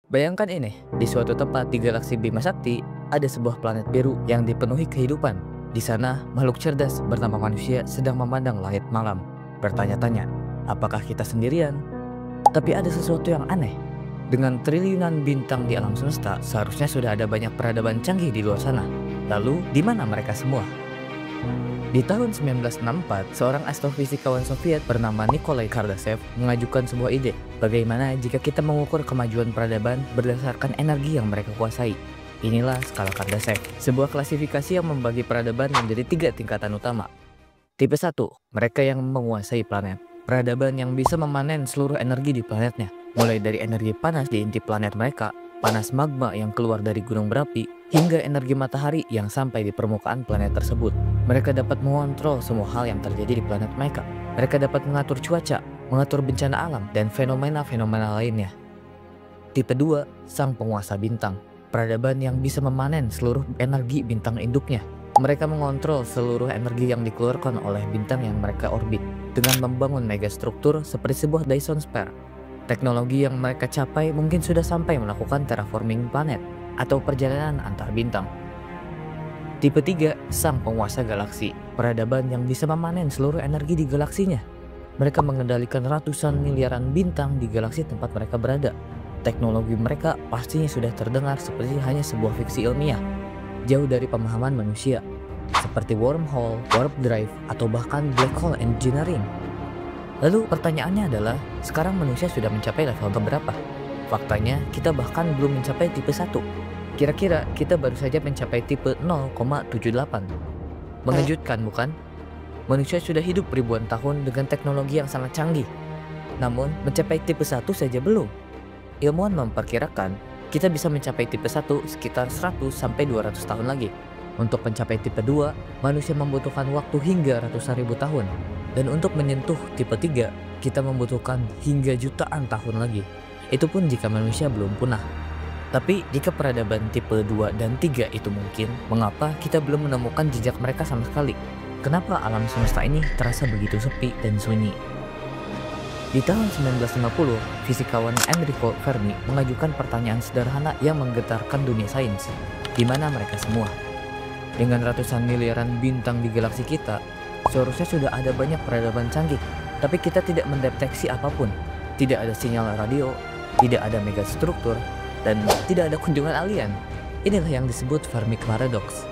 Bayangkan ini, di suatu tempat di galaksi Bima Sakti, ada sebuah planet biru yang dipenuhi kehidupan. Di sana, makhluk cerdas bernama manusia sedang memandang langit malam. Bertanya-tanya, apakah kita sendirian? Tapi ada sesuatu yang aneh. Dengan triliunan bintang di alam semesta, seharusnya sudah ada banyak peradaban canggih di luar sana. Lalu, di mana mereka semua? Di tahun 1964, seorang astrofisikawan Soviet bernama Nikolai Kardashev mengajukan sebuah ide. Bagaimana jika kita mengukur kemajuan peradaban berdasarkan energi yang mereka kuasai? Inilah skala Kardashev, sebuah klasifikasi yang membagi peradaban menjadi 3 tingkatan utama. Tipe 1, mereka yang menguasai planet. Peradaban yang bisa memanen seluruh energi di planetnya, mulai dari energi panas di inti planet mereka, panas magma yang keluar dari gunung berapi, hingga energi matahari yang sampai di permukaan planet tersebut. Mereka dapat mengontrol semua hal yang terjadi di planet mereka. Mereka dapat mengatur cuaca, mengatur bencana alam, dan fenomena-fenomena lainnya. Tipe 2, sang penguasa bintang. Peradaban yang bisa memanen seluruh energi bintang induknya. Mereka mengontrol seluruh energi yang dikeluarkan oleh bintang yang mereka orbit dengan membangun megastruktur seperti sebuah Dyson Sphere. Teknologi yang mereka capai mungkin sudah sampai melakukan terraforming planet atau perjalanan antar bintang. Tipe 3, sang penguasa galaksi. Peradaban yang bisa memanen seluruh energi di galaksinya. Mereka mengendalikan ratusan miliaran bintang di galaksi tempat mereka berada. Teknologi mereka pastinya sudah terdengar seperti hanya sebuah fiksi ilmiah, jauh dari pemahaman manusia, seperti wormhole, warp drive, atau bahkan black hole engineering. Lalu pertanyaannya adalah, sekarang manusia sudah mencapai level keberapa? Faktanya, kita bahkan belum mencapai tipe 1. Kira-kira kita baru saja mencapai tipe 0,78. Mengejutkan bukan? Manusia sudah hidup ribuan tahun dengan teknologi yang sangat canggih. Namun, mencapai tipe 1 saja belum. Ilmuwan memperkirakan kita bisa mencapai tipe 1 sekitar 100-200 tahun lagi. Untuk mencapai tipe 2, manusia membutuhkan waktu hingga ratusan ribu tahun. Dan untuk menyentuh tipe 3, kita membutuhkan hingga jutaan tahun lagi. Itu pun jika manusia belum punah. Tapi jika peradaban tipe 2 dan 3 itu mungkin, mengapa kita belum menemukan jejak mereka sama sekali? Kenapa alam semesta ini terasa begitu sepi dan sunyi? Di tahun 1950, fisikawan Enrico Fermi mengajukan pertanyaan sederhana yang menggetarkan dunia sains. Di mana mereka semua? Dengan ratusan miliaran bintang di galaksi kita, seharusnya sudah ada banyak peradaban canggih, tapi kita tidak mendeteksi apapun. Tidak ada sinyal radio, tidak ada megastruktur, dan tidak ada kunjungan alien. Inilah yang disebut Fermi Paradox.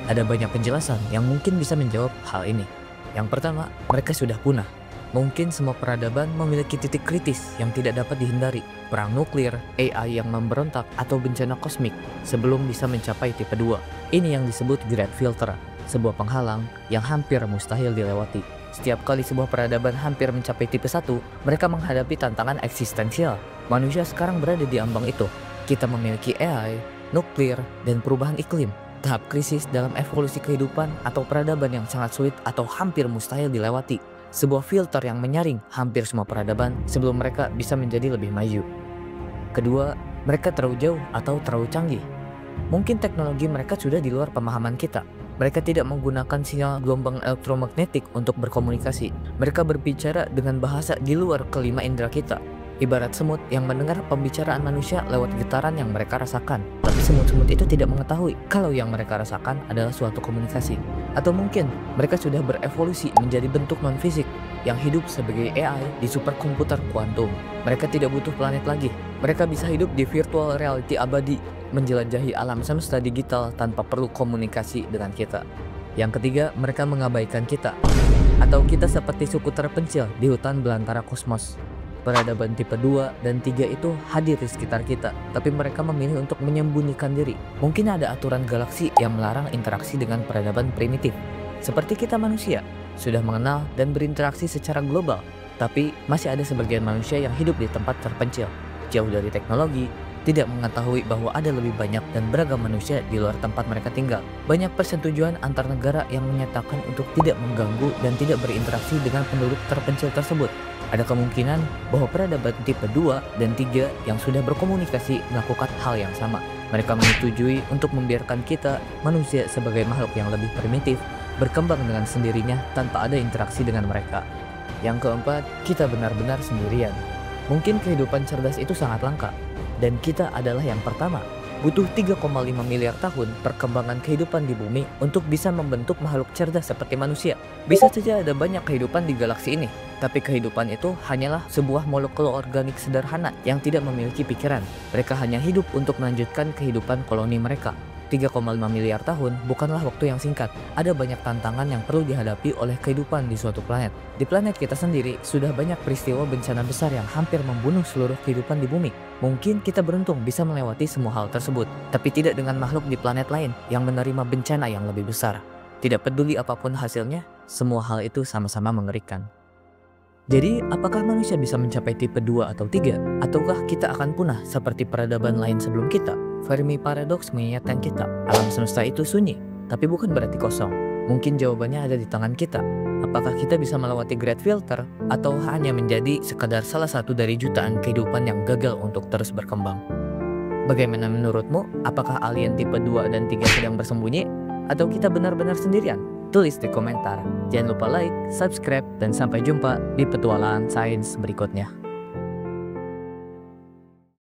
Ada banyak penjelasan yang mungkin bisa menjawab hal ini. Yang pertama, mereka sudah punah. Mungkin semua peradaban memiliki titik kritis yang tidak dapat dihindari, perang nuklir, AI yang memberontak, atau bencana kosmik sebelum bisa mencapai tipe 2. Ini yang disebut Great Filter, sebuah penghalang yang hampir mustahil dilewati. Setiap kali sebuah peradaban hampir mencapai tipe 1, mereka menghadapi tantangan eksistensial. Manusia sekarang berada di ambang itu. Kita memiliki AI, nuklir, dan perubahan iklim. Tahap krisis dalam evolusi kehidupan atau peradaban yang sangat sulit atau hampir mustahil dilewati. Sebuah filter yang menyaring hampir semua peradaban sebelum mereka bisa menjadi lebih maju. Kedua, mereka terlalu jauh atau terlalu canggih. Mungkin teknologi mereka sudah di luar pemahaman kita. Mereka tidak menggunakan sinyal gelombang elektromagnetik untuk berkomunikasi. Mereka berbicara dengan bahasa di luar kelima indera kita. Ibarat semut yang mendengar pembicaraan manusia lewat getaran yang mereka rasakan. Tapi semut-semut itu tidak mengetahui kalau yang mereka rasakan adalah suatu komunikasi. Atau mungkin mereka sudah berevolusi menjadi bentuk non-fisik yang hidup sebagai AI di superkomputer kuantum. Mereka tidak butuh planet lagi. Mereka bisa hidup di virtual reality abadi, menjelajahi alam semesta digital tanpa perlu komunikasi dengan kita. Yang ketiga, mereka mengabaikan kita. Atau kita seperti suku terpencil di hutan belantara kosmos. Peradaban tipe 2 dan 3 itu hadir di sekitar kita, tapi mereka memilih untuk menyembunyikan diri. Mungkin ada aturan galaksi yang melarang interaksi dengan peradaban primitif. Seperti kita manusia, sudah mengenal dan berinteraksi secara global, tapi masih ada sebagian manusia yang hidup di tempat terpencil, jauh dari teknologi, tidak mengetahui bahwa ada lebih banyak dan beragam manusia di luar tempat mereka tinggal. Banyak persetujuan antar negara yang menyatakan untuk tidak mengganggu dan tidak berinteraksi dengan penduduk terpencil tersebut. Ada kemungkinan bahwa peradaban tipe 2 dan 3 yang sudah berkomunikasi melakukan hal yang sama. Mereka menyetujui untuk membiarkan kita, manusia sebagai makhluk yang lebih primitif, berkembang dengan sendirinya tanpa ada interaksi dengan mereka. Yang keempat, kita benar-benar sendirian. Mungkin kehidupan cerdas itu sangat langka. dan kita adalah yang pertama. Butuh 3,5 miliar tahun perkembangan kehidupan di bumi untuk bisa membentuk makhluk cerdas seperti manusia. Bisa saja ada banyak kehidupan di galaksi ini, tapi kehidupan itu hanyalah sebuah molekul organik sederhana yang tidak memiliki pikiran. Mereka hanya hidup untuk melanjutkan kehidupan koloni mereka. 3,5 miliar tahun bukanlah waktu yang singkat. Ada banyak tantangan yang perlu dihadapi oleh kehidupan di suatu planet. Di planet kita sendiri sudah banyak peristiwa bencana besar yang hampir membunuh seluruh kehidupan di bumi. Mungkin kita beruntung bisa melewati semua hal tersebut, tapi tidak dengan makhluk di planet lain yang menerima bencana yang lebih besar. Tidak peduli apapun hasilnya, semua hal itu sama-sama mengerikan. Jadi, apakah manusia bisa mencapai tipe 2 atau 3? Ataukah kita akan punah seperti peradaban lain sebelum kita? Fermi Paradox mengingatkan kita, alam semesta itu sunyi, tapi bukan berarti kosong. Mungkin jawabannya ada di tangan kita. Apakah kita bisa melewati Great Filter, atau hanya menjadi sekadar salah satu dari jutaan kehidupan yang gagal untuk terus berkembang? Bagaimana menurutmu? Apakah alien tipe 2 dan 3 sedang bersembunyi? Atau kita benar-benar sendirian? Tulis di komentar. Jangan lupa like, subscribe, dan sampai jumpa di petualangan sains berikutnya.